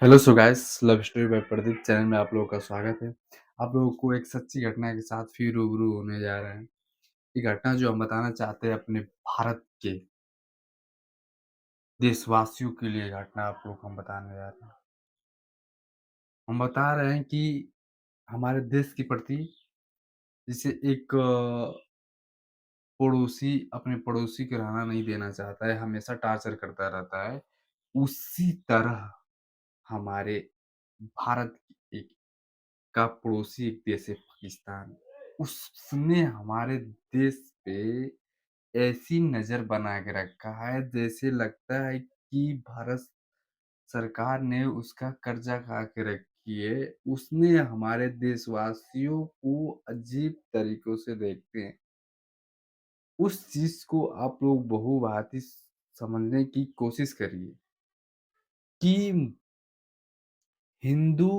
Hello so guys love story by Pradeep channel में आप लोगों का स्वागत है। आप लोगों को एक सच्ची घटना के साथ फिर रूबरू होने जा रहे हैं। ये घटना जो हम बताना चाहते हैं अपने भारत के देशवासियों के लिए घटना आप लोग को हम बताने जा रहे हैं। हम बता रहे हैं कि हमारे देश के प्रति जैसे एक पड़ोसी अपने पड़ोसी को रहना नहीं देना चाहता है, हमेशा टॉर्चर करता रहता है। उसी तरह हमारे भारत की एक का पड़ोसी एक देश है पाकिस्तान। उसने हमारे देश पे ऐसी नज़र बना के रखा है जैसे लगता है कि भारत सरकार ने उसका कर्जा खा के रखी है। उसने हमारे देशवासियों को अजीब तरीकों से देखते हैं। उस चीज़ को आप लोग बहुभांति समझने की कोशिश करिए कि हिंदू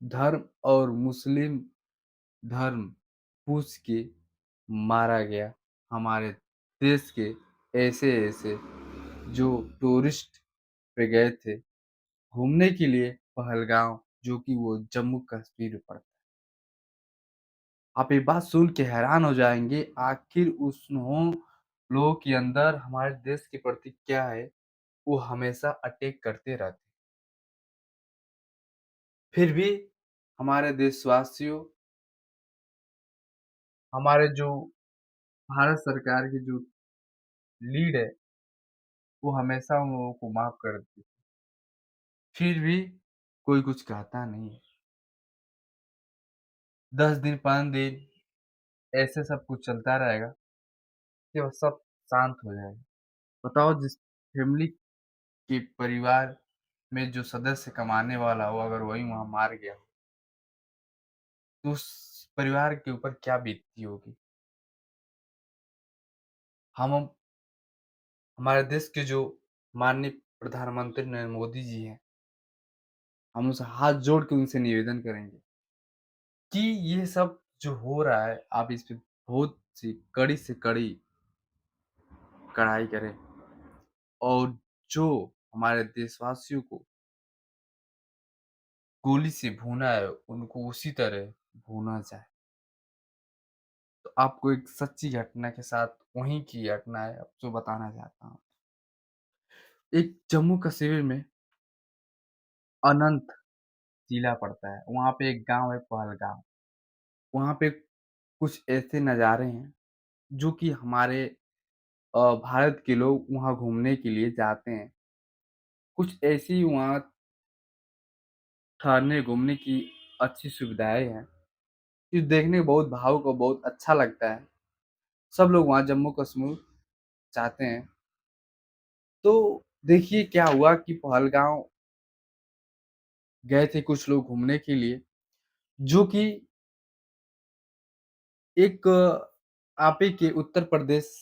धर्म और मुस्लिम धर्म पूछ के मारा गया हमारे देश के ऐसे-ऐसे जो टूरिस्ट पे गए थे घूमने के लिए पहलगाँव जो कि वो जम्मू कश्मीर में पड़ता है। आप ये बात सुन के हैरान हो जाएँगे आखिर उन्हों लोगों के अंदर हमारे देश के प्रति क्या है, वो हमेशा अटैक करते रहते हैं। फिर भी हमारे देशवासियों, हमारे जो भारत सरकार की जो लीड है, वो हमेशा उन लोगों को माफ़ कर देती है। फिर भी कोई कुछ कहता नहीं है। 10 दिन, 5 दिन ऐसे सब कुछ चलता रहेगा, फिर वो सब शांत हो जाएगा। बताओ जिस फैमिली के परिवार में जो सदस्य कमाने वाला हो, अगर वही वहाँ मार गया, तो उस परिवार के ऊपर क्या बीतती होगी? हम हमारे देश के जो माननीय प्रधानमंत्री नरेंद्र मोदी जी हैं, हम उनसे हाथ जोड़ के उनसे निवेदन करेंगे कि ये सब जो हो रहा है, आप इस पे बहुत सी कड़ी से कड़ी कड़ाई करें और जो हमारे देशवासियों को गोली से भूना है, उनको उसी तरह भूना जाए। तो आपको एक सच्ची घटना के साथ वहीं की घटना है, अब जो बताना चाहता हूँ। एक जम्मू कश्मीर में अनंत जिला पड़ता है, वहाँ पे एक गाँव है पहलगाम। वहाँ पे कुछ ऐसे नज़ारे हैं, जो कि हमारे भारत के लोग वहाँ घूमने के लिए जाते हैं। कुछ ऐसी वहाँ ठहरने, घूमने की अच्छी सुविधाएँ हैं, कि देखने में बहुत भावुक और बहुत अच्छा लगता है। सब लोग वहाँ जम्मू कश्मीर जाते हैं। तो देखिए क्या हुआ कि पहलगाँव गए थे कुछ लोग घूमने के लिए, जो कि एक आप ही के उत्तर प्रदेश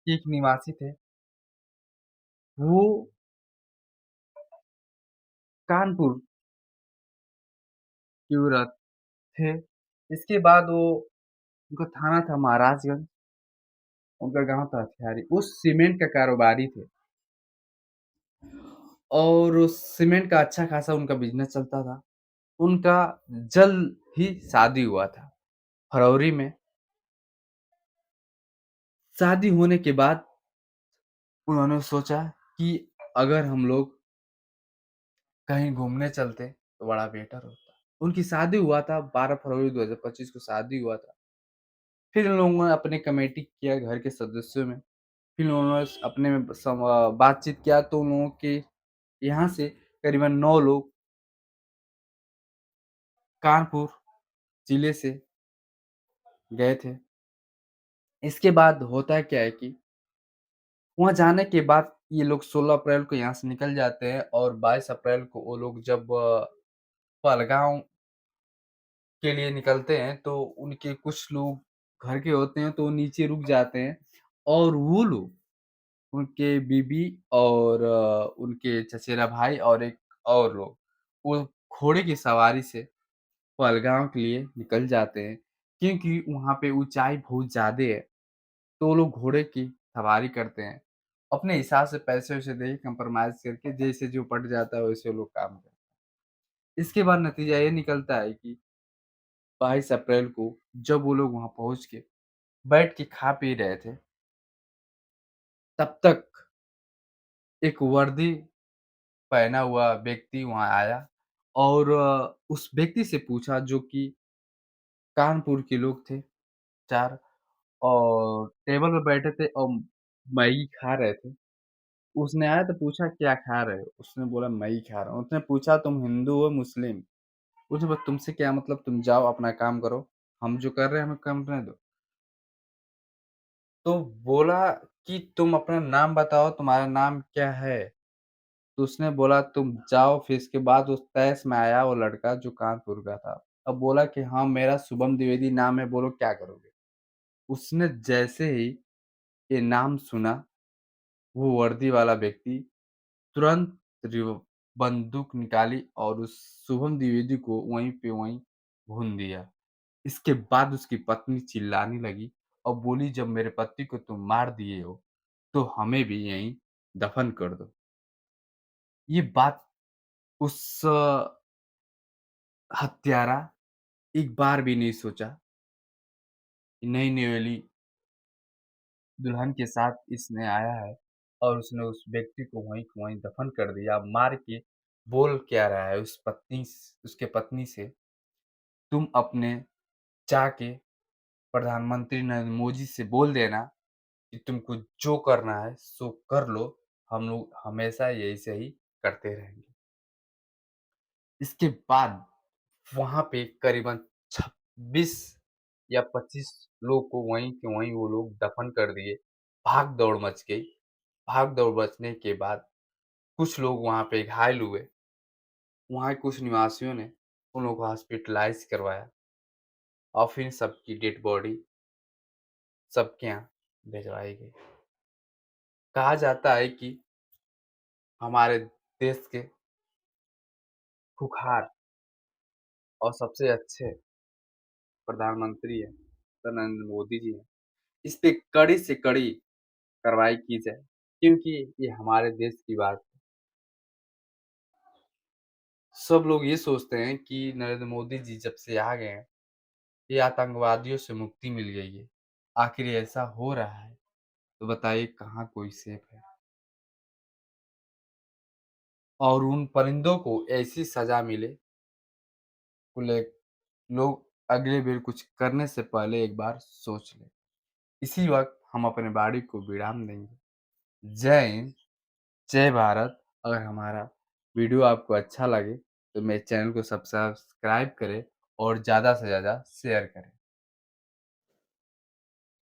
के एक निवासी थे। वो कानपुर की ओर थे। इसके बाद वो उनका थाना था महाराजगंज, उनका गाँव था हथियारी। वो सीमेंट का कारोबारी थे और सीमेंट का अच्छा खासा उनका बिज़नेस चलता था। उनका जल्द ही शादी हुआ था, फरवरी में। शादी होने के बाद उन्होंने सोचा कि अगर हम लोग कहीं घूमने चलते तो बड़ा बेटर होता। उनकी शादी हुआ था 12 फरवरी 2025 को शादी हुआ था। फिर इन लोगों ने अपने कमेटी किया घर के सदस्यों में। फिर उन्होंने अपने में बातचीत किया तो उन लोगों के यहाँ से करीबन 9 लोग कानपुर जिले से गए थे। इसके बाद होता क्या है कि वहाँ जाने के बाद ये लोग 16 अप्रैल को यहाँ से निकल जाते हैं और 22 अप्रैल को वो लोग जब पहलगाँव के लिए निकलते हैं, तो उनके कुछ लोग घर के होते हैं, तो वो नीचे रुक जाते हैं और वो लोग, उनके बीबी और उनके चचेरा भाई और एक और लोग, वो घोड़े की सवारी से पहलगाँव के लिए निकल जाते हैं। क्योंकि वहाँ पे ऊँचाई बहुत ज़्यादा है, तो वो लोग घोड़े की सवारी करते हैं अपने हिसाब से पैसे-वैसे देके कंप्रोमाइज़ करके जैसे जो पट जाता है वैसे वो लोग काम करते हैं। इसके बाद नतीजा ये निकलता है कि 22 अप्रैल को जब वो लोग वहाँ पहुँच के बैठ के खा पी रहे थे, तब तक एक वर्दी पहना हुआ व्यक्ति वहाँ आया और उस व्यक्ति से पूछा जो कि कानपुर के लोग थे 4 और टेबल पे बैठे थे और मैगी खा रहे थे। उसने आया तो पूछा क्या खा रहे हो? उसने बोला मैगी खा रहा हूँ। उसने पूछा तुम हिंदू हो मुस्लिम? उसने बोला तुमसे क्या मतलब तुम जाओ अपना काम करो, हम जो कर रहे हैं हमें करने दो। तो बोला कि तुम अपना नाम बताओ तुम्हारा नाम क्या है? तो उसने बोला तुम जाओ फिर इसके बाद उस तैश में आया वो लड़का जो कानपुर का था। अब बोला कि हाँ, मेरा शुभम द्विवेदी नाम है बोलो क्या करोगे? उसने जैसे ही ये नाम सुना, वो वर्दी वाला व्यक्ति तुरंत रिव बंदूक निकाली और उस शुभम द्विवेदी को वहीं पे वहीं भून दिया। इसके बाद उसकी पत्नी चिल्लाने लगी और बोली जब मेरे पति को तुम मार दिए हो, तो हमें भी यहीं दफ़न कर दो। ये बात उस हत्यारा एक बार भी नहीं सोचा कि नई-नई वाली दुल्हन के साथ इसने आया है और उसने उस व्यक्ति को वहीं के वहीं दफ़न कर दिया। मार के बोल क्या रहा है उसके पत्नी से, तुम अपने जाके प्रधानमंत्री नरेंद्र मोदी से बोल देना कि तुमको जो करना है सो कर लो, हम लोग हमेशा ऐसे ही करते रहेंगे। इसके बाद वहाँ पे करीबन 26 या 25 लोग को वहीं के वहीं वो लोग दफ़न कर दिए। भाग-दौड़ मच गई। भाग-दौड़ मचने के बाद कुछ लोग वहाँ पे घायल हुए। वहाँ के कुछ निवासियों ने उन लोगों को हॉस्पिटलाइज़ करवाया और फिर सबकी डेड बॉडी सबके यहाँ भिजवाई गई। कहा जाता है कि हमारे देश के खूंखार और सबसे अच्छे प्रधानमंत्री हैं, तो नरेंद्र मोदी जी हैं। इस पे कड़ी से कड़ी कार्रवाई की जाए, क्योंकि ये हमारे देश की बात है। सब लोग ये सोचते हैं कि नरेंद्र मोदी जी जब से आ गए हैं, ये आतंकवादियों से मुक्ति मिल गई है। आखिर ये ऐसा हो रहा है, तो बताइए कहाँ कोई सेफ है? और उन परिंदों को ऐसी सज़ा मिले, कुल लोग अगली बार कुछ करने से पहले एक बार सोच लें। इसी वक़्त हम अपने वाणी को विराम देंगे। जय हिंद, जय भारत। अगर हमारा वीडियो आपको अच्छा लगे, तो मेरे चैनल को सब्सक्राइब करें और ज़्यादा से ज़्यादा शेयर करें।